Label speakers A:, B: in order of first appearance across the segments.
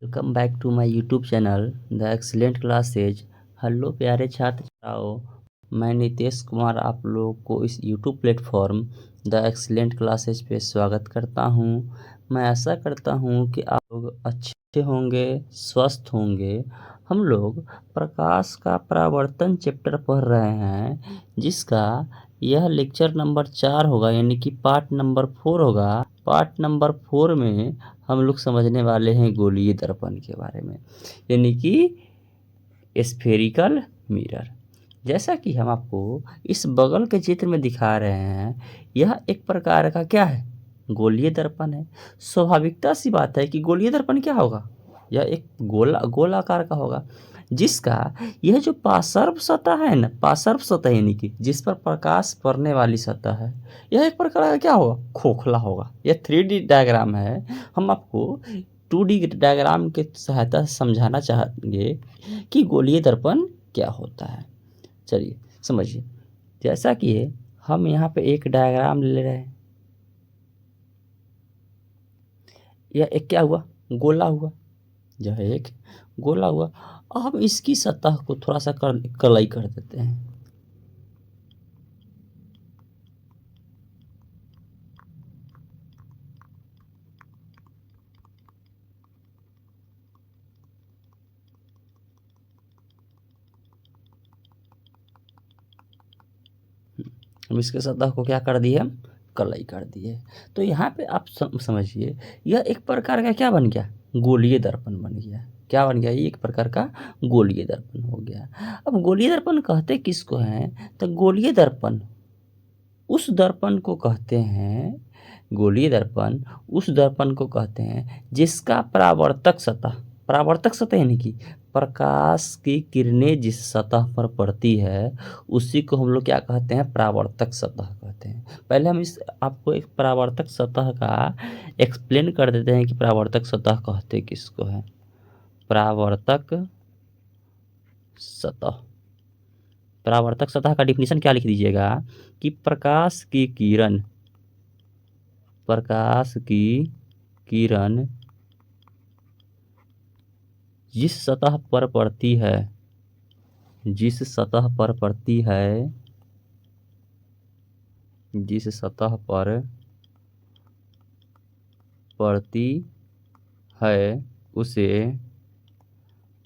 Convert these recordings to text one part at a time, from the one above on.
A: Welcome back to my YouTube channel the excellent classes. Hello प्यारे छात्र छात्राओं, मैं नितेश कुमार आप लोगों को इस YouTube platform the excellent classes पे स्वागत करता हूं। मैं आशा करता हूं कि आप लोग अच्छे होंगे, स्वस्थ होंगे। हम लोग प्रकाश का परावर्तन चैप्टर पढ़ रहे हैं, जिसका यह लेक्चर नंबर 4 होगा, यानी कि पार्ट नंबर 4 होगा। पार्ट नंबर 4 में हम लोग समझने वाले हैं गोलीय दर्पण के बारे में, यानी कि स्फेरिकल मिरर। जैसा कि हम आपको इस बगल के चित्र में दिखा रहे हैं, यह एक प्रकार का क्या है, गोलीय दर्पण है। स्वाभाविकता सी बात है कि गोलीय दर्पण क्या होगा, यह एक गोलाकार का होगा, जिसका यह जो पार्श्व सतह है ना, पार्श्व सतह यानी कि जिस पर प्रकाश पड़ने वाली सतह है, यह एक प्रकार का क्या होगा, खोखला होगा। यह 3D डायग्राम है। हम आपको 2D डायग्राम के सहायता से समझाना चाहेंगे कि गोलीय दर्पण क्या होता है। चलिए समझिए। जैसा कि हम यहाँ पे एक डायग्राम ले रहे हैं, यह एक क्या हुआ, गोला हुआ। यह एक गोला हुआ। अब हम इसकी सतह को थोड़ा सा कलई कर देते हैं। हम इसके सतह को क्या कर दिए, हम कलई कर दिए। तो यहाँ पे आप समझिए, यह एक प्रकार का क्या बन गया, गोलीय दर्पण बन गया। क्या बन गया, ये एक प्रकार का गोलीय दर्पण हो गया। अब गोलीय दर्पण कहते किसको हैं, तो गोलीय दर्पण उस दर्पण को कहते हैं, गोलीय दर्पण उस दर्पण को कहते हैं जिसका परावर्तक सतह यानी कि प्रकाश की किरणें जिस सतह पर पड़ती है, उसी को हम लोग क्या कहते हैं, परावर्तक सतह कहते हैं। पहले हम इस आपको एक परावर्तक सतह का एक्सप्लेन कर देते हैं कि परावर्तक सतह कहते किसको है। परावर्तक सतह, परावर्तक सतह का डिफिनीशन क्या लिख दीजिएगा कि प्रकाश की किरण जिस सतह पर पड़ती है, जिस सतह पर पड़ती है, जिस सतह पर पड़ती है, उसे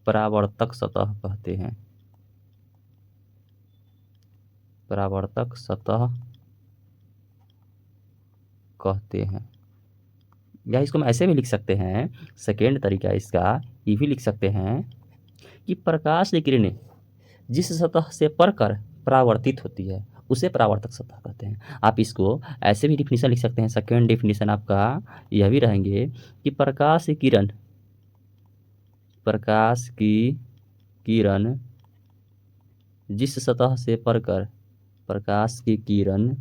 A: परावर्तक सतह कहते हैं। परावर्तक सतह कहते हैं। या इसको हम ऐसे भी लिख सकते हैं, सेकेंड तरीका इसका ये भी लिख सकते हैं कि प्रकाश की किरणें जिस सतह से पड़कर परावर्तित होती है, उसे परावर्तक सतह कहते हैं। आप इसको ऐसे भी डिफिनीशन लिख सकते हैं। सेकेंड डिफिनीशन आपका यह भी रहेंगे कि प्रकाश की किरण जिस सतह से पड़कर, प्रकाश की किरण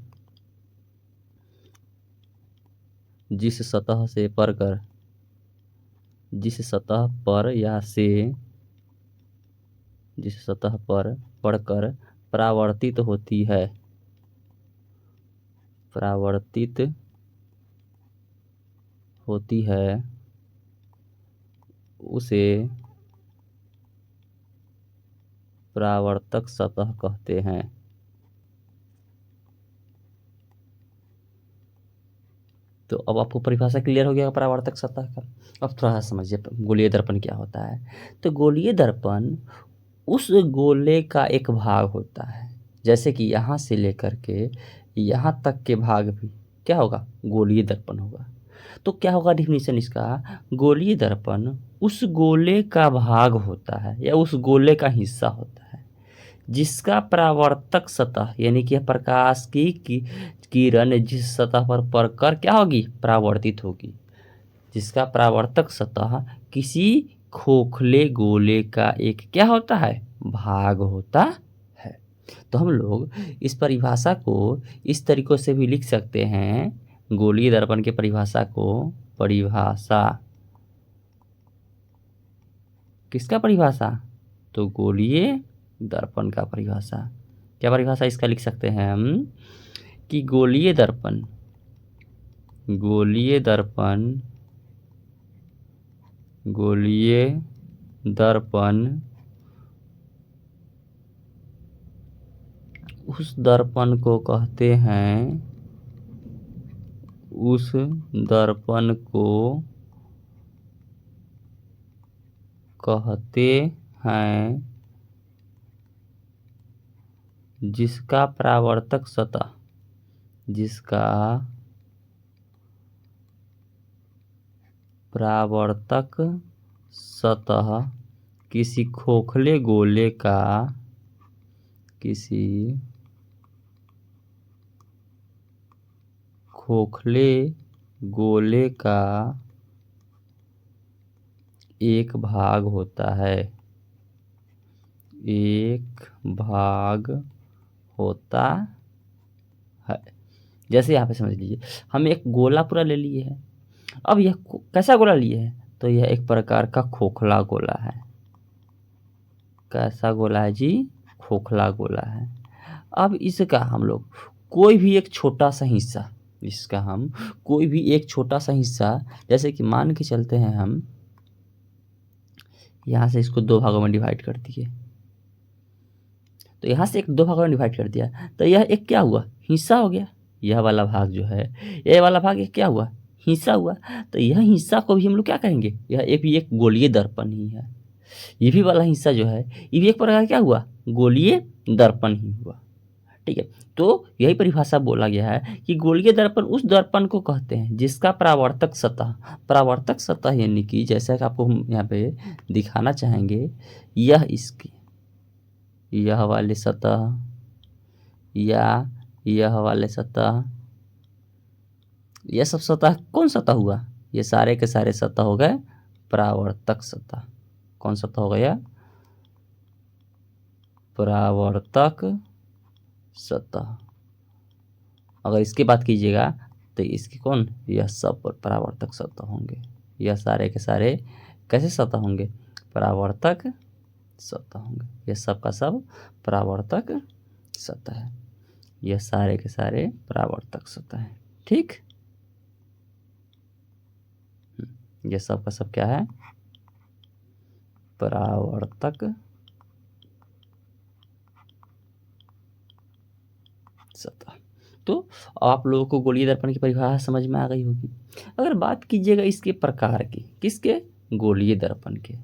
A: जिस सतह से पड़कर, जिस सतह पर या से, जिस सतह पर पड़कर परावर्तित होती है, परावर्तित होती है, उसे परावर्तक सतह कहते हैं। तो अब आपको परिभाषा क्लियर हो गया परावर्तक सतह का। अब थोड़ा सा समझिए गोलीय दर्पण क्या होता है। तो गोलीय दर्पण उस गोले का एक भाग होता है, जैसे कि यहाँ से लेकर के यहाँ तक के भाग भी क्या होगा, गोलीय दर्पण होगा। तो क्या होगा डिफिनीशन इसका, गोलीय दर्पण उस गोले का भाग होता है या उस गोले का हिस्सा होता है जिसका परावर्तक सतह यानी कि प्रकाश की किरण जिस सतह पर पड़कर क्या होगी, परावर्तित होगी, जिसका परावर्तक सतह किसी खोखले गोले का एक क्या होता है, भाग होता है। तो हम लोग इस परिभाषा को इस तरीकों से भी लिख सकते हैं, गोलीय दर्पण के परिभाषा को, परिभाषा किसका परिभाषा, तो गोलीय दर्पण का परिभाषा। क्या परिभाषा इसका लिख सकते हैं हम कि गोलीय गोलीय दर्पण उस दर्पण को कहते हैं जिसका परावर्तक सतह किसी खोखले गोले का एक भाग होता है। जैसे यहाँ पे समझ लीजिए हम एक गोला पूरा ले लिए हैं। अब यह कैसा गोला लिए है? तो यह एक प्रकार का खोखला गोला है। कैसा गोला है जी? खोखला गोला है। अब इसका हम लोग कोई भी एक छोटा सा हिस्सा जैसे कि मान के चलते हैं हम यहाँ से इसको 2 भागों में डिवाइड कर दिए, तो यहाँ से एक 2 भागों में डिवाइड कर दिया तो यह एक क्या हुआ? हिस्सा हो गया। यह वाला भाग जो है, यह वाला भाग एक क्या हुआ? हिस्सा हुआ। तो यह हिस्सा को भी हम लोग क्या कहेंगे? यह एक गोलीय दर्पण ही है। ये भी वाला हिस्सा जो है ये भी एक प्रकार क्या हुआ? गोलीय दर्पण ही हुआ। ठीक है, तो यही परिभाषा बोला गया है कि गोलीय दर्पण उस दर्पण को कहते हैं जिसका परावर्तक सतह यानी कि जैसा कि आपको हम यहाँ पे दिखाना चाहेंगे, यह वाले सतह या यह वाले सतह, यह सब सतह कौन सतह हुआ? ये सारे के सारे सतह हो गए परावर्तक सतह। कौन सतह हो गया? परावर्तक सतह। अगर इसकी बात कीजिएगा तो इसकी कौन? यह सब परावर्तक सतह होंगे। यह सारे के सारे कैसे सतह होंगे? परावर्तक सतह होंगे। यह सब का सब परावर्तक सतह है। यह सारे के सारे परावर्तक सतह है। ठीक, यह सब का सब क्या है? परावर्तक सतह। तो आप लोगों को गोलीय दर्पण की परिभाषा समझ में आ गई होगी। अगर बात कीजिएगा इसके प्रकार की, किसके? गोलीय दर्पण के,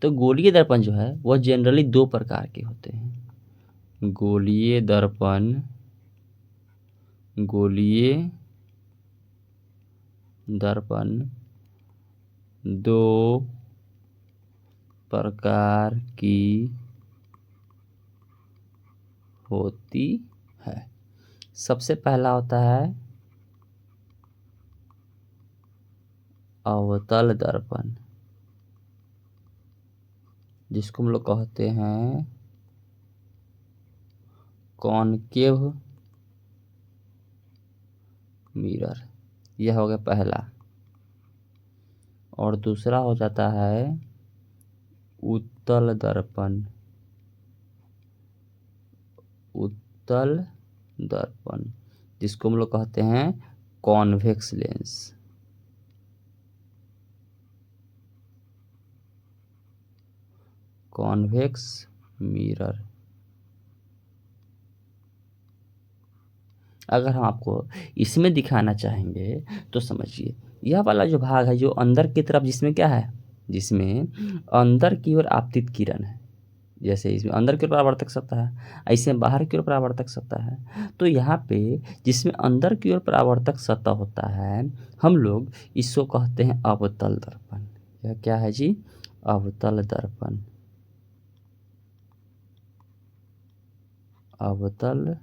A: तो गोलीय दर्पण जो है वह जनरली 2 प्रकार के होते हैं। गोलीय दर्पण 2 प्रकार की होती है। सबसे पहला होता है अवतल दर्पण, जिसको हम लोग कहते हैं कॉनकेव मिरर। यह हो गया पहला। और दूसरा हो जाता है उत्तल दर्पण, जिसको हम लोग कहते हैं कॉन्वेक्स लेंस। Convex mirror. अगर हम आपको इसमें दिखाना चाहेंगे तो समझिए, यह वाला जो भाग है जो अंदर की तरफ, जिसमें क्या है? जिसमें अंदर की ओर आपतित किरण है। जैसे इसमें अंदर की ओर परावर्तक सतह है, ऐसे बाहर की ओर परावर्तक सतह है। तो यहाँ पे जिसमें अंदर की ओर परावर्तक सतह होता है, हम लोग इसको कहते हैं अवतल दर्पण। यह क्या है जी? अवतल दर्पण। अवतल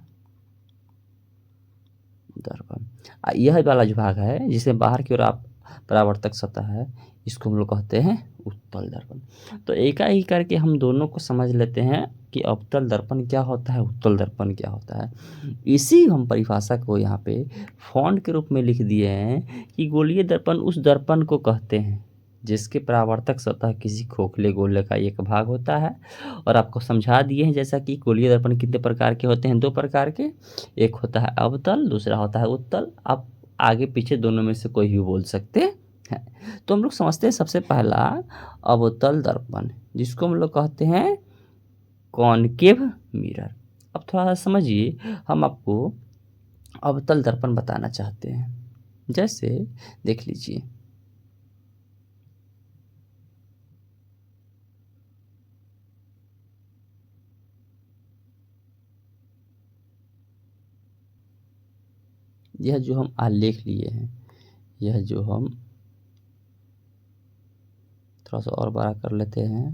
A: दर्पण। यह वाला जो भाग है जिसमें बाहर की ओर आप परावर्तक सतह है, इसको हम लोग कहते हैं उत्तल दर्पण। तो एकाएक करके हम दोनों को समझ लेते हैं कि अवतल दर्पण क्या होता है, उत्तल दर्पण क्या होता है। इसी हम परिभाषा को यहाँ पे फॉन्ट के रूप में लिख दिए हैं कि गोलीय दर्पण उस दर्पण को कहते हैं जिसके परावर्तक सतह किसी खोखले गोले का एक भाग होता है। और आपको समझा दिए हैं जैसा कि गोलीय दर्पण कितने प्रकार के होते हैं? 2 प्रकार के। एक होता है अवतल, दूसरा होता है उत्तल। आप आगे पीछे दोनों में से कोई भी बोल सकते है। तो हम लोग समझते हैं सबसे पहला अवतल दर्पण, जिसको हम लोग कहते हैं कॉनकेव मिरर। अब थोड़ा सा समझिए, हम आपको अवतल दर्पण बताना चाहते हैं। जैसे देख लीजिए, यह जो हम आलेख लिए हैं, यह जो हम थोड़ा सा और बड़ा कर लेते हैं,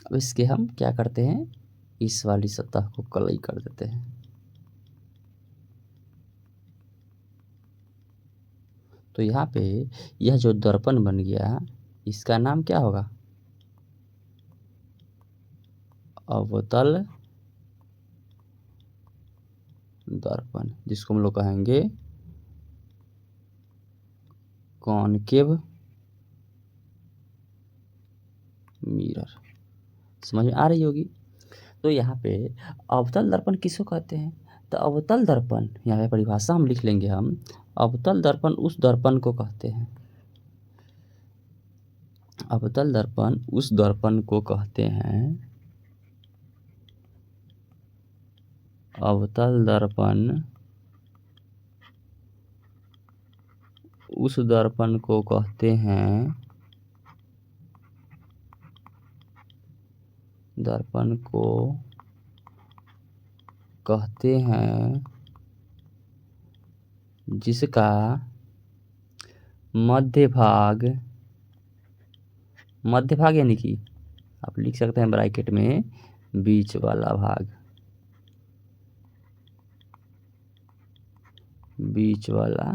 A: अब इसके हम क्या करते हैं, इस वाली सतह को कलई कर देते हैं। तो यहाँ पे यह जो दर्पण बन गया, इसका नाम क्या होगा, अवतल दर्पण, जिसको हम लोग कहेंगे कॉनकेव मिरर। समझ में आ रही होगी। तो यहाँ पे अवतल दर्पण किसको कहते हैं, तो अवतल दर्पण, यहाँ पे परिभाषा हम लिख लेंगे, हम अवतल दर्पण उस दर्पण को कहते हैं, अवतल दर्पण उस दर्पण को कहते हैं, अवतल दर्पण उस दर्पण को कहते हैं, दर्पण को कहते हैं जिसका मध्य भाग, मध्य भाग यानी कि आप लिख सकते हैं ब्रैकेट में बीच वाला भाग, बीच वाला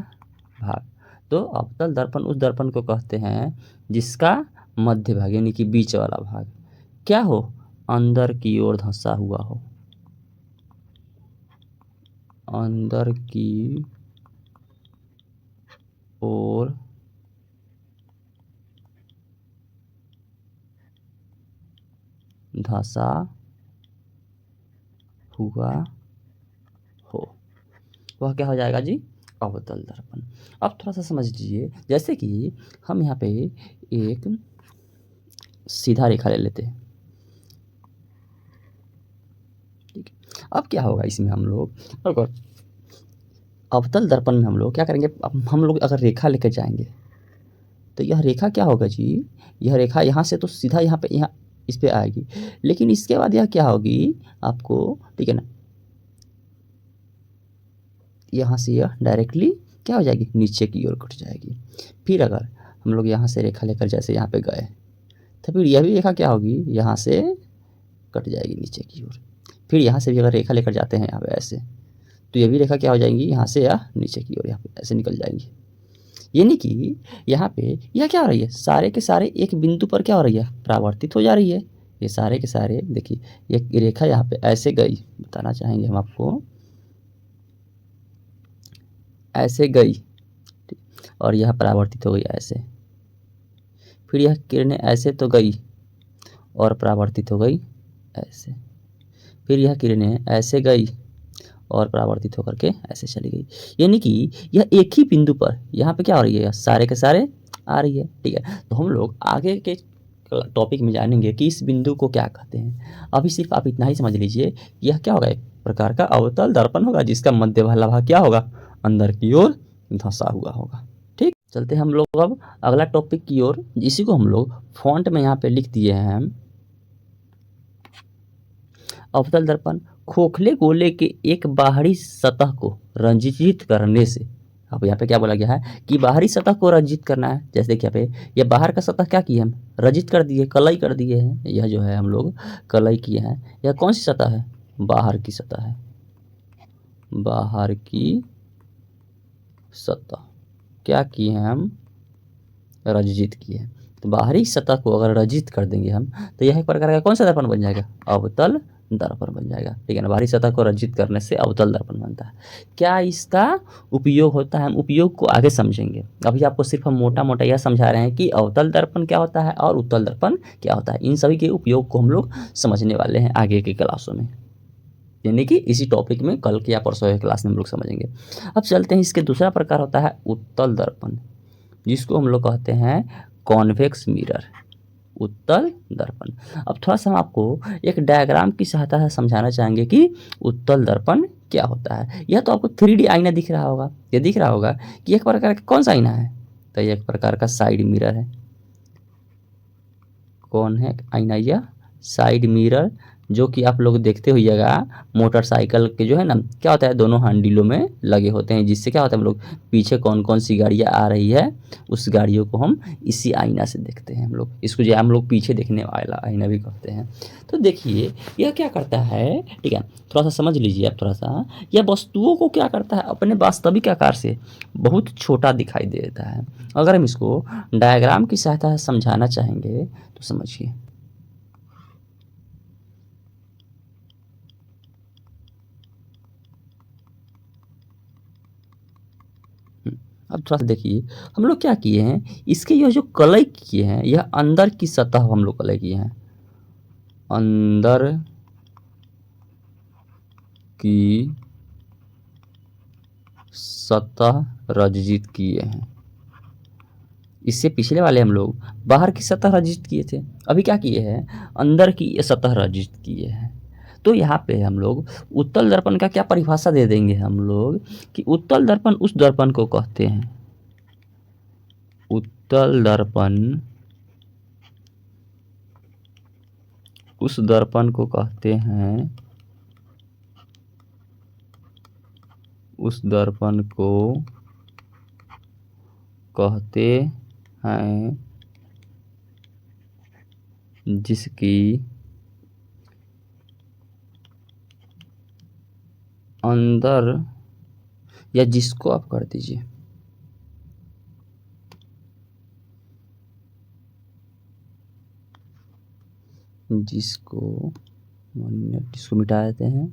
A: भाग। तो अवतल दर्पण उस दर्पण को कहते हैं जिसका मध्य भाग यानी कि बीच वाला भाग क्या हो, अंदर की ओर धंसा हुआ हो, अंदर की ओर धंसा हुआ हो, वह क्या हो जाएगा जी, अवतल दर्पण। अब थोड़ा सा समझ लीजिए, जैसे कि हम यहाँ पे एक सीधा रेखा ले लेते हैं, ठीक है। अब क्या होगा इसमें, हम लोग अगर अवतल दर्पण में हम लोग क्या करेंगे, अब हम लोग अगर रेखा लेकर जाएंगे तो यह रेखा क्या होगा जी, यह रेखा यहाँ से तो सीधा यहाँ पे, यहाँ इस पे आएगी, लेकिन इसके बाद यह क्या होगी आपको, ठीक है ना, यहाँ से यह डायरेक्टली क्या हो जाएगी, नीचे की ओर कट जाएगी। फिर अगर हम लोग यहाँ से रेखा लेकर जैसे यहाँ पे गए, तो फिर यह भी रेखा क्या होगी, यहाँ से कट जाएगी नीचे की ओर। फिर यहाँ से भी अगर रेखा लेकर जाते हैं यहाँ पे ऐसे, तो ये भी रेखा क्या हो जाएंगी, यहाँ से या नीचे की ओर यहाँ पे ऐसे निकल जाएंगी। यानी कि यहाँ पे यह क्या हो रही है, सारे के सारे एक बिंदु पर क्या हो रही है, परावर्तित हो जा रही है। ये सारे के सारे देखिए, ये रेखा यहाँ पे ऐसे गई, बताना चाहेंगे हम आपको, ऐसे गई, और यह परावर्तित हो गई ऐसे। फिर यह किरणें ऐसे तो गई और परावर्तित हो गई ऐसे। फिर यह किरणें ऐसे गई और परावर्तित होकर के ऐसे चली गई। यानी कि यह एक ही बिंदु पर यहाँ पे क्या हो रही है, सारे के सारे आ रही है, ठीक है। तो हम लोग आगे के टॉपिक में जानेंगे कि इस बिंदु को क्या कहते हैं। अभी सिर्फ आप इतना ही समझ लीजिए, यह क्या होगा, एक प्रकार का अवतल दर्पण होगा जिसका मध्य वाला भाग क्या होगा, अंदर की ओर धंसा हुआ होगा। ठीक, चलते हैं हम लोग अब अगला टॉपिक की ओर, इसी को हम लोग फॉन्ट में यहाँ पे लिख दिए हैं हम, अवतल दर्पण खोखले गोले के एक बाहरी सतह को रंजित करने से। अब यहाँ पे क्या बोला गया है कि बाहरी सतह को रंजित करना है। जैसे देखिए यहाँ पे ये बाहर का सतह क्या किए हम, रंजित कर दिए, कलई कर दिए हैं। यह जो है हम लोग कलई किए हैं। यह कौन सी सतह है, बाहर की सतह है, बाहर की सतह क्या किए हैं हम, रंजित किए हैं। तो बाहरी सतह को अगर रंजित कर देंगे हम, तो यह एक प्रकार का कौन सा दर्पण बन जाएगा, अवतल दर्पण बन जाएगा, ठीक है ना। बाहरी सतह को रंजित करने से अवतल दर्पण बनता है। क्या इसका उपयोग होता है, हम उपयोग को आगे समझेंगे। अभी आपको सिर्फ हम मोटा मोटा यह समझा रहे हैं कि अवतल दर्पण क्या होता है और उत्तल दर्पण क्या होता है। इन सभी के उपयोग को हम लोग समझने वाले हैं आगे की क्लासों में, यानी कि इसी टॉपिक में कल की या परसों की क्लास में हम लोग समझेंगे। अब चलते हैं, इसके दूसरा प्रकार होता है उत्तल दर्पण, जिसको हम लोग कहते हैं कॉन्वेक्स मिरर, उत्तल दर्पण। अब थोड़ा सा हम आपको एक डायग्राम की सहायता से समझाना चाहेंगे कि उत्तल दर्पण क्या होता है। यह तो आपको 3D आईना दिख रहा होगा, ये दिख रहा होगा कि एक प्रकार का कौन सा आईना है, तो ये एक प्रकार का साइड मिरर है। कौन है आईना, यह साइड मिरर, जो कि आप लोग देखते होइएगा मोटरसाइकिल के जो है ना, क्या होता है, दोनों हैंडलों में लगे होते हैं, जिससे क्या होता है हम लोग पीछे कौन कौन सी गाड़ियाँ आ रही है उस गाड़ियों को हम इसी आईना से देखते हैं हम लोग। इसको जो हम लोग पीछे देखने वाला आईना भी कहते हैं। तो देखिए यह क्या करता है, ठीक है, थोड़ा सा समझ लीजिए आप थोड़ा सा। यह वस्तुओं को क्या करता है, अपने वास्तविक आकार से बहुत छोटा दिखाई देता है। अगर हम इसको डायग्राम की सहायता से समझाना चाहेंगे तो समझिए। अब थोड़ा सा देखिए हम लोग क्या किए हैं, इसके यह जो कलई किए हैं, यह अंदर की सतह हम लोग कलई किए हैं, अंदर की सतह रंजित किए हैं। इससे पिछले वाले हम लोग बाहर की सतह रंजित किए थे, अभी क्या किए हैं, अंदर की सतह रंजित किए हैं। तो यहाँ पे हम लोग उत्तल दर्पण का क्या परिभाषा दे देंगे हम लोग कि उत्तल दर्पण उस दर्पण को कहते हैं, उत्तल दर्पण उस दर्पण को कहते हैं, उस दर्पण को कहते हैं जिसकी अंदर, या जिसको आप कर दीजिए, जिसको मिटा देते हैं,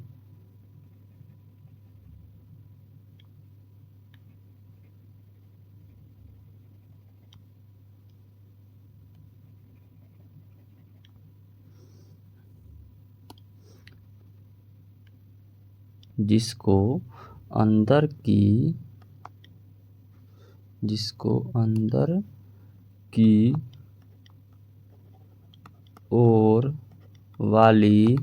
A: जिसको अंदर की ओर वाली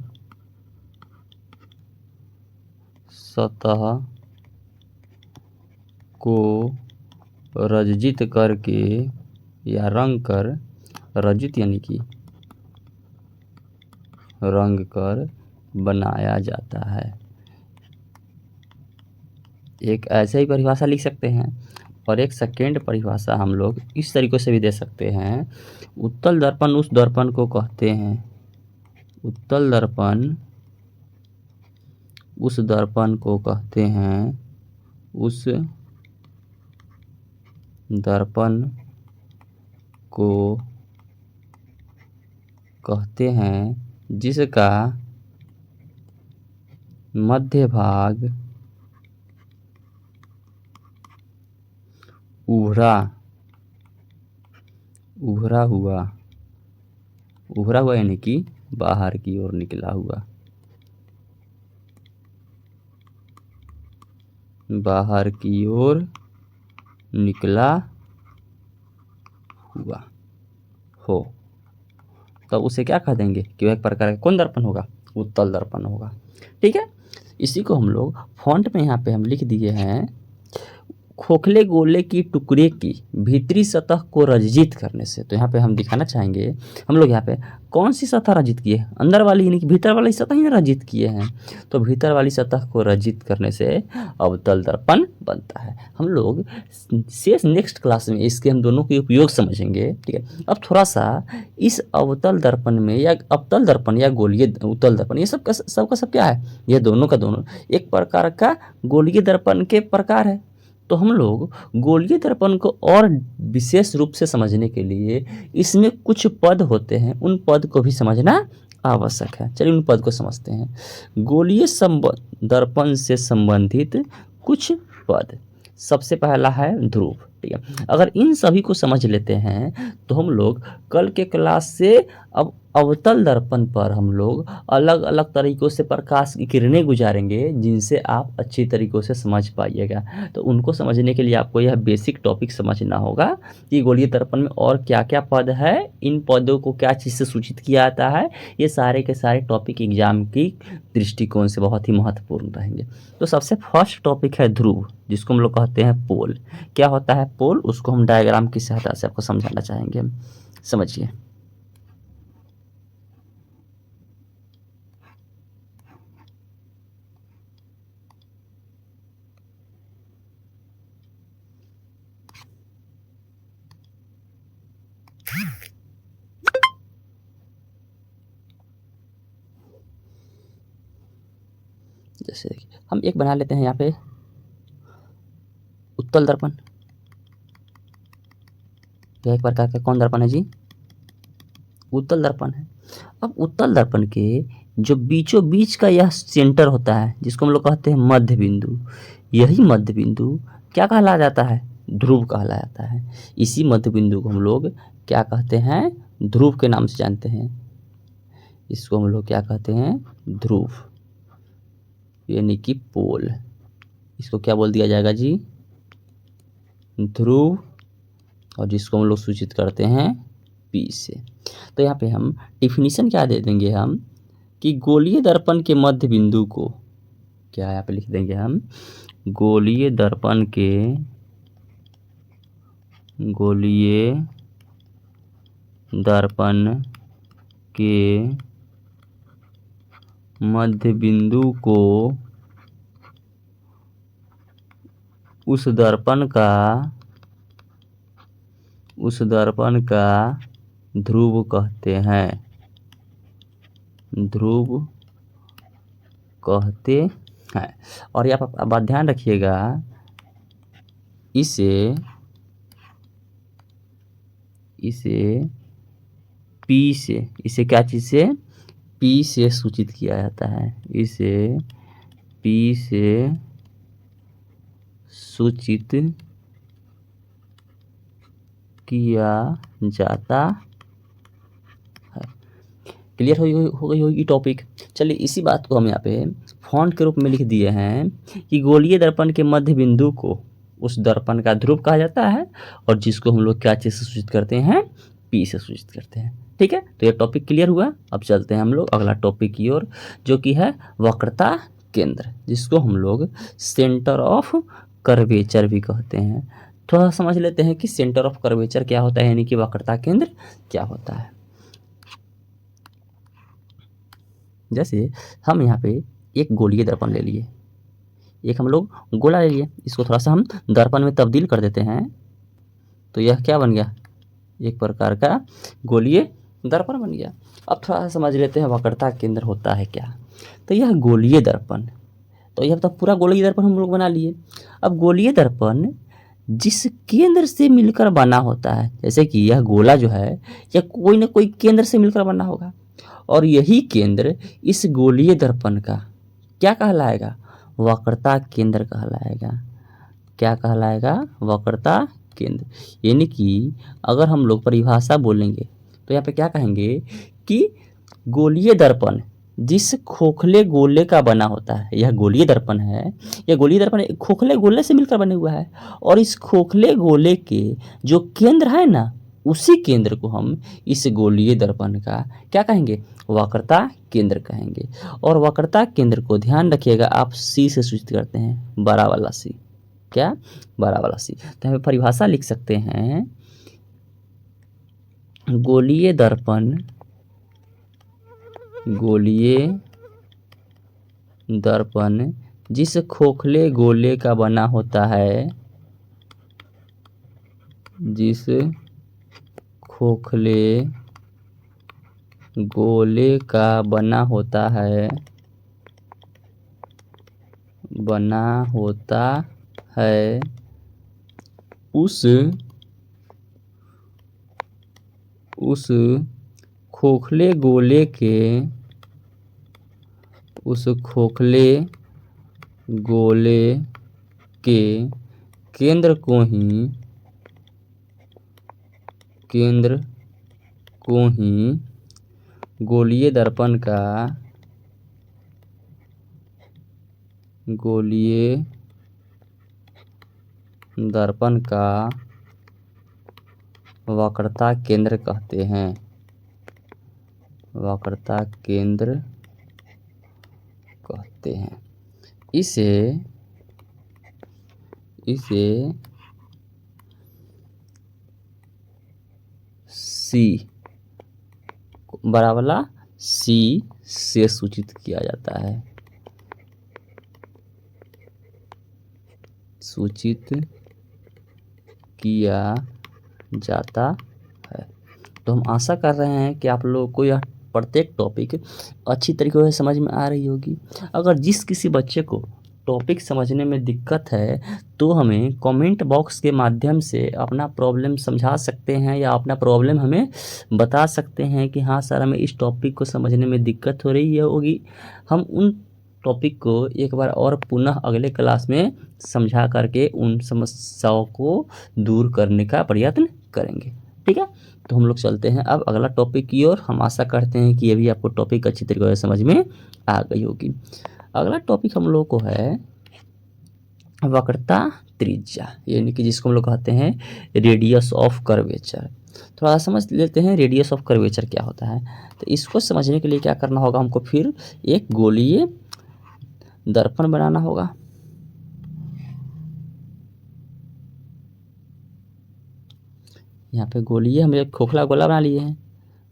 A: सतह को रंजित करके या रंग कर, रंजित यानी कि रंग कर बनाया जाता है। एक ऐसे ही परिभाषा लिख सकते हैं, और एक सेकेंड परिभाषा हम लोग इस तरीके से भी दे सकते हैं, उत्तल दर्पण उस दर्पण को कहते हैं, उत्तल दर्पण उस दर्पण को कहते हैं, उस दर्पण को कहते हैं जिसका मध्य भाग उभरा हुआ यानी कि बाहर की ओर निकला हुआ, बाहर की ओर निकला हुआ हो, तब उसे क्या कह देंगे कि वह एक प्रकार का कौन दर्पण होगा, उत्तल दर्पण होगा। ठीक है, इसी को हम लोग फॉन्ट में यहाँ पे हम लिख दिए हैं, खोखले गोले की टुकड़े की भीतरी सतह को रंजित करने से। तो यहाँ पे हम दिखाना चाहेंगे, हम लोग यहाँ पे कौन सी सतह रंजित किए हैं, अंदर वाली यानी कि भीतर वाली सतह ही रंजित किए हैं। तो भीतर वाली सतह को रंजित करने से अवतल दर्पण बनता है। हम लोग शेष नेक्स्ट क्लास में इसके हम दोनों के उपयोग समझेंगे। ठीक है, अब थोड़ा सा इस अवतल दर्पण में या अवतल दर्पण या गोलीय उत्तल दर्पण, ये सब का सब क्या है, ये दोनों का दोनों एक प्रकार का गोलीय दर्पण के प्रकार है। तो हम लोग गोलीय दर्पण को और विशेष रूप से समझने के लिए इसमें कुछ पद होते हैं, उन पद को भी समझना आवश्यक है। चलिए उन पद को समझते हैं। गोलीय दर्पण से संबंधित कुछ पद। सबसे पहला है ध्रुव, ठीक है। अगर इन सभी को समझ लेते हैं तो हम लोग कल के क्लास से अब अवतल दर्पण पर हम लोग अलग अलग तरीक़ों से प्रकाश की किरणें गुजारेंगे, जिनसे आप अच्छी तरीक़ों से समझ पाइएगा। तो उनको समझने के लिए आपको यह बेसिक टॉपिक समझना होगा कि गोलीय दर्पण में और क्या क्या पद है, इन पदों को क्या चीज़ से सूचित किया जाता है। ये सारे के सारे टॉपिक एग्जाम की दृष्टिकोण से बहुत ही महत्वपूर्ण रहेंगे। तो सबसे फर्स्ट टॉपिक है ध्रुव, जिसको हम लोग कहते हैं पोल। क्या होता है पोल, उसको हम डायग्राम की सहायता से आपको समझाना चाहेंगे। समझिए। जैसे देखिए हम एक बना लेते हैं यहाँ पे उत्तल दर्पण। यह एक प्रकार का कौन दर्पण है जी? उत्तल दर्पण है। अब उत्तल दर्पण के जो बीचों बीच का यह सेंटर होता है, जिसको हम लोग कहते हैं मध्य बिंदु, यही मध्य बिंदु क्या कहला जाता है? ध्रुव कहला जाता है। इसी मध्य बिंदु को हम लोग क्या कहते हैं? ध्रुव के नाम से जानते हैं। इसको हम लोग क्या कहते हैं? ध्रुव, यानी कि पोल। इसको क्या बोल दिया जाएगा जी? ध्रुव, और जिसको हम लोग सूचित करते हैं P से। तो यहाँ पे हम डिफिनीशन क्या दे देंगे हम कि गोलीय दर्पण के मध्य बिंदु को क्या यहाँ पे लिख देंगे हम? गोलीय दर्पण के मध्य बिंदु को उस दर्पण का ध्रुव कहते हैं। ध्रुव कहते हैं। और यहाँ पर बात ध्यान रखिएगा, इसे P से, इसे क्या चीज़ से? P से सूचित किया जाता है। इसे P से सूचित किया जाता है। क्लियर हो गई होगी टॉपिक। चलिए इसी बात को हम यहाँ पे फॉन्ट के रूप में लिख दिए हैं कि गोलीय दर्पण के मध्य बिंदु को उस दर्पण का ध्रुव कहा जाता है, और जिसको हम लोग क्या चीज़ से सूचित करते हैं? P से सूचित करते हैं। ठीक है, तो ये टॉपिक क्लियर हुआ। अब चलते हैं हम लोग अगला टॉपिक की ओर, जो कि है वक्रता केंद्र, जिसको हम लोग सेंटर ऑफ कर्वेचर भी कहते हैं। थोड़ा समझ लेते हैं कि सेंटर ऑफ कर्वेचर क्या होता है, यानी कि वक्रता केंद्र क्या होता है। जैसे हम यहाँ पे एक गोलीय दर्पण ले लिए, एक हम लोग गोला ले लिए, इसको थोड़ा सा हम दर्पण में तब्दील कर देते हैं, तो यह क्या बन गया? एक प्रकार का गोलीय दर्पण बन गया। अब थोड़ा सा समझ लेते हैं वक्रता केंद्र होता है क्या। तो यह गोलीय दर्पण, तो यह तो पूरा गोलीय दर्पण हम लोग बना लिए। अब गोलीय दर्पण जिस केंद्र से मिलकर बना होता है, जैसे कि यह गोला जो है यह कोई ना कोई केंद्र से मिलकर बना होगा, और यही केंद्र इस गोलीय दर्पण का क्या कहलाएगा? वक्रता केंद्र कहलाएगा। क्या कहलाएगा? वक्रता केंद्र। यानी कि अगर हम लोग परिभाषा बोलेंगे तो यहाँ पे क्या कहेंगे कि गोलीय दर्पण जिस खोखले गोले का बना होता है, यह गोलीय दर्पण है, यह गोलीय दर्पण खोखले गोले से मिलकर बने हुआ है, और इस खोखले गोले के जो केंद्र है ना, उसी केंद्र को हम इस गोलीय दर्पण का क्या कहेंगे? वक्रता केंद्र कहेंगे। और वक्रता केंद्र को ध्यान रखिएगा, आप C से सूचित करते हैं, बड़ा वाला C। क्या? बड़ा वाला C। तो हमें परिभाषा लिख सकते हैं, गोलीय दर्पण जिस खोखले गोले का बना होता है, जिस खोखले गोले का बना होता है उस खोखले गोले के उस खोखले गोले के केंद्र को ही गोलीय दर्पण का वक्रता केंद्र कहते हैं। वक्रता केंद्र कहते हैं। इसे सी बड़ा वाला सी से सूचित किया जाता है। तो हम आशा कर रहे हैं कि आप लोगों को यह प्रत्येक टॉपिक अच्छी तरीके से समझ में आ रही होगी। अगर जिस किसी बच्चे को टॉपिक समझने में दिक्कत है तो हमें कमेंट बॉक्स के माध्यम से अपना प्रॉब्लम समझा सकते हैं या अपना प्रॉब्लम हमें बता सकते हैं कि हाँ सर, हमें इस टॉपिक को समझने में दिक्कत हो रही होगी। हम उन टॉपिक को एक बार और पुनः अगले क्लास में समझा करके उन समस्याओं को दूर करने का प्रयत्न करेंगे। ठीक है, तो हम लोग चलते हैं अब अगला टॉपिक की ओर। हम आशा करते हैं कि ये भी आपको टॉपिक अच्छी तरीके से समझ में आ गई होगी। अगला टॉपिक हम लोग को है वक्रता त्रिज्या, यानी कि जिसको हम लोग कहते हैं रेडियस ऑफ कर्वेचर। थोड़ा समझ लेते हैं रेडियस ऑफ कर्वेचर क्या होता है। तो इसको समझने के लिए क्या करना होगा, हमको फिर एक गोलीय दर्पण बनाना होगा। यहाँ पे गोलीय हम एक खोखला गोला बना लिए हैं।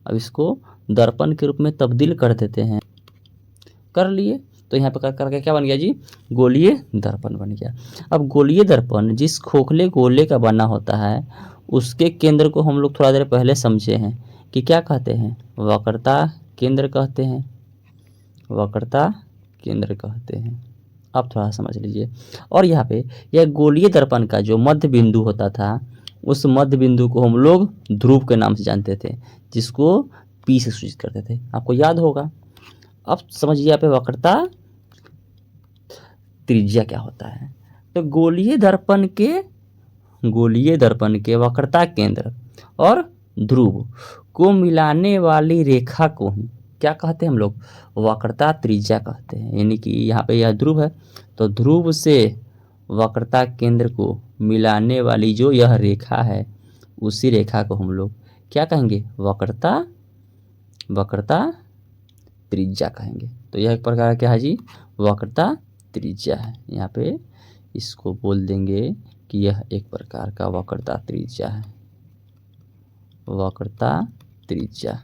A: अब इसको दर्पण के रूप में तब्दील कर देते हैं। कर लिए तो यहाँ पे करके क्या बन गया जी, गोलीय दर्पण बन गया। अब गोलीय दर्पण जिस खोखले गोले का बना होता है उसके केंद्र को हम लोग थोड़ा देर पहले समझे हैं कि क्या कहते हैं, वक्रता केंद्र कहते हैं। वक्रता केंद्र कहते हैं। अब थोड़ा समझ लीजिए। और यहाँ पे यह गोलीय दर्पण का जो मध्य बिंदु होता था उस मध्य बिंदु को हम लोग ध्रुव के नाम से जानते थे, जिसको पी से सूचित करते थे, आपको याद होगा। अब समझिए यहाँ पे वक्रता त्रिज्या क्या होता है। तो गोलीय दर्पण के वक्रता केंद्र और ध्रुव को मिलाने वाली रेखा को ही क्या कहते हैं हम लोग, वक्रता त्रिज्या कहते हैं। यानी कि यहाँ पे यह ध्रुव है तो ध्रुव से वक्रता केंद्र को मिलाने वाली जो यह रेखा है उसी रेखा को हम लोग क्या कहेंगे, वक्रता त्रिज्या कहेंगे। तो यह एक प्रकार क्या है जी, वक्रता त्रिज्या है। यहाँ पे इसको बोल देंगे कि यह एक प्रकार का वक्रता त्रिज्या है। वक्रता त्रिज्या।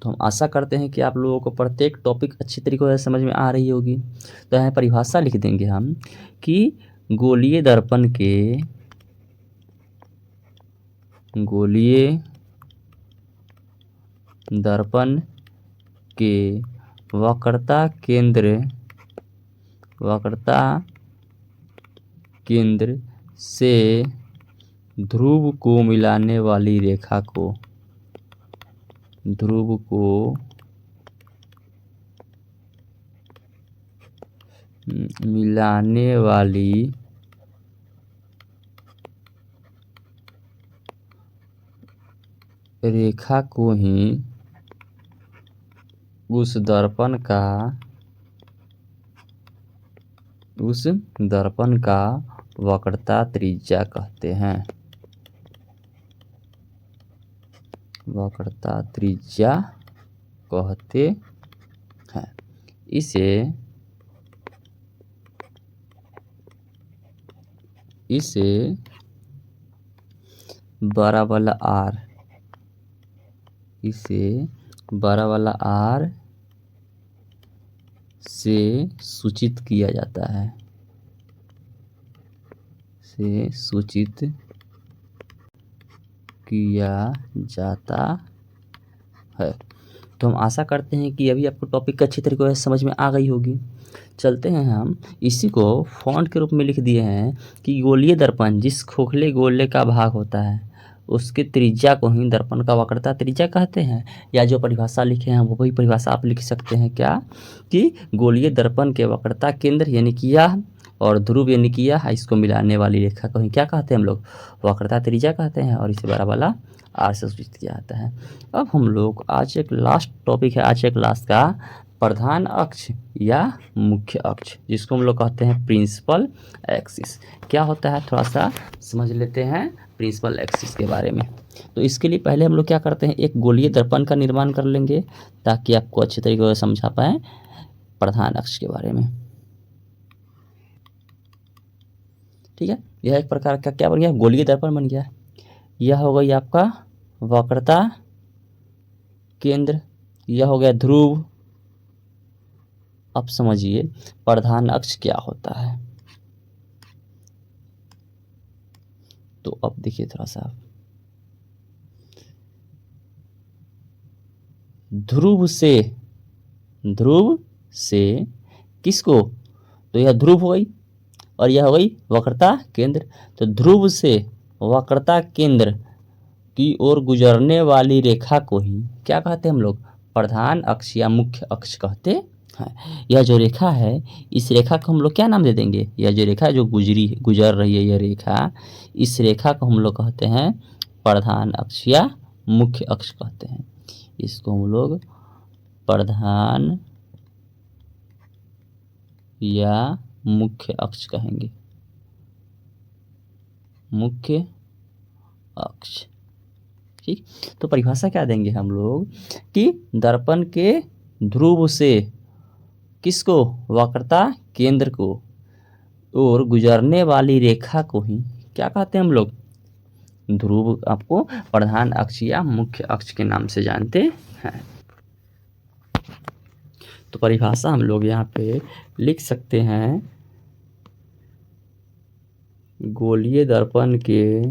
A: तो हम आशा करते हैं कि आप लोगों को प्रत्येक टॉपिक अच्छी तरीके से समझ में आ रही होगी। तो यहाँ परिभाषा लिख देंगे हम कि गोलीय दर्पण के वक्रता केंद्र से ध्रुव को मिलाने वाली रेखा को ही उस दर्पण का वक्रता त्रिज्या कहते हैं। वक्रता त्रिज्या कहते हैं। इसे बड़ा वाला आर से सूचित किया जाता है। तो हम आशा करते हैं कि अभी आपको टॉपिक अच्छी तरीके से समझ में आ गई होगी। चलते हैं हम इसी को फॉन्ट के रूप में लिख दिए हैं कि गोलीय दर्पण जिस खोखले गोले का भाग होता है उसके त्रिज्या को ही दर्पण का वक्रता त्रिज्या कहते हैं। या जो परिभाषा लिखे हैं वो वही परिभाषा आप लिख सकते हैं क्या, कि गोलीय दर्पण के वक्रता केंद्र यानी कि यह और ध्रुव यानी कि यह, इसको मिलाने वाली रेखा को ही क्या कहते हैं हम लोग, वक्रता त्रिज्या कहते हैं, और इसे बड़ा वाला आर से सूचित किया जाता है। अब हम लोग आज एक लास्ट टॉपिक है आज के क्लास का, प्रधान अक्ष या मुख्य अक्ष, जिसको हम लोग कहते हैं प्रिंसिपल एक्सिस। क्या होता है थोड़ा सा समझ लेते हैं प्रिंसिपल एक्सिस के बारे में। तो इसके लिए पहले हम लोग क्या करते हैं, एक गोलीय दर्पण का निर्माण कर लेंगे ताकि आपको अच्छे तरीके से समझा पाएँ प्रधान अक्ष के बारे में। ठीक है, यह एक प्रकार का क्या बन गया, गोलीय दर्पण बन गया। यह हो गई आपका वक्रता केंद्र, यह हो गया ध्रुव। अब समझिए प्रधान अक्ष क्या होता है। तो अब देखिए थोड़ा सा, ध्रुव से किसको, तो यह ध्रुव हो गई और यह हो गई वक्रता केंद्र। तो ध्रुव से वक्रता केंद्र की ओर गुजरने वाली रेखा को ही क्या कहते हैं हम लोग, प्रधान अक्ष या मुख्य अक्ष कहते हैं। यह जो रेखा है इस रेखा को हम लोग क्या नाम दे देंगे, यह जो रेखा जो गुजर रही है यह रेखा, इस रेखा को हम लोग कहते हैं प्रधान अक्ष या मुख्य अक्ष कहते हैं। इसको हम लोग प्रधान या मुख्य अक्ष कहेंगे, मुख्य अक्ष। ठीक, तो परिभाषा क्या देंगे हम लोग कि दर्पण के ध्रुव से किसको, वक्रता केंद्र को और गुजरने वाली रेखा को ही क्या कहते हैं हम लोग, ध्रुव आपको प्रधान अक्ष या मुख्य अक्ष के नाम से जानते हैं। तो परिभाषा हम लोग यहाँ पे लिख सकते हैं, गोलीय दर्पण के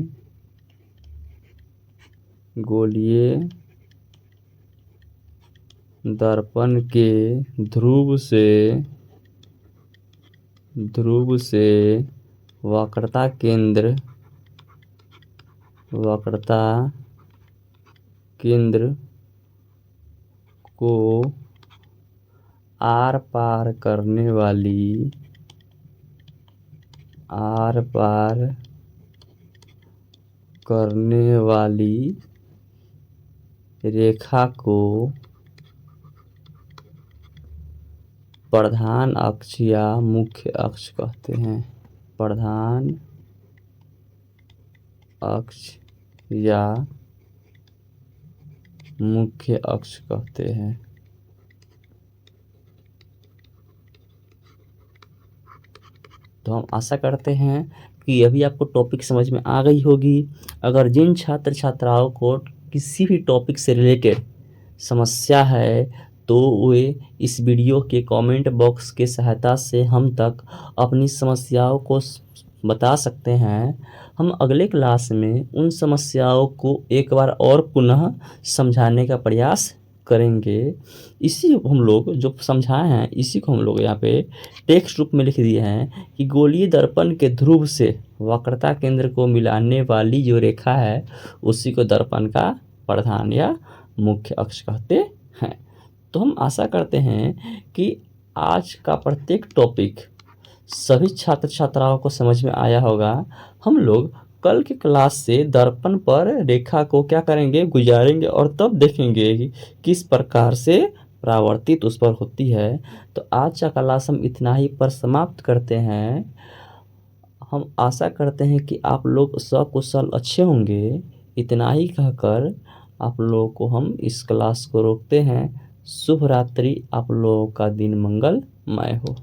A: ध्रुव से वक्रता केंद्र को आर पार करने वाली रेखा को प्रधान अक्ष या मुख्य अक्ष कहते हैं, प्रधान अक्ष या मुख्य अक्ष कहते हैं। तो हम आशा करते हैं कि अभी आपको टॉपिक समझ में आ गई होगी। अगर जिन छात्र छात्राओं को किसी भी टॉपिक से रिलेटेड समस्या है तो वे इस वीडियो के कमेंट बॉक्स के सहायता से हम तक अपनी समस्याओं को बता सकते हैं। हम अगले क्लास में उन समस्याओं को एक बार और पुनः समझाने का प्रयास करेंगे। इसी हम लोग जो समझाए हैं इसी को हम लोग यहाँ पे टेक्स्ट रूप में लिख दिए हैं कि गोलीय दर्पण के ध्रुव से वक्रता केंद्र को मिलाने वाली जो रेखा है उसी को दर्पण का प्रधान या मुख्य अक्ष कहते हैं। तो हम आशा करते हैं कि आज का प्रत्येक टॉपिक सभी छात्र छात्राओं को समझ में आया होगा। हम लोग कल की क्लास से दर्पण पर रेखा को क्या करेंगे, गुजारेंगे और तब देखेंगे कि किस प्रकार से परावर्तित उस पर होती है। तो आज का क्लास हम इतना ही पर समाप्त करते हैं। हम आशा करते हैं कि आप लोग सकुशल अच्छे होंगे। इतना ही कहकर आप लोगों को हम इस क्लास को रोकते हैं। शुभ रात्रि, आप लोगों का दिन मंगलमय हो।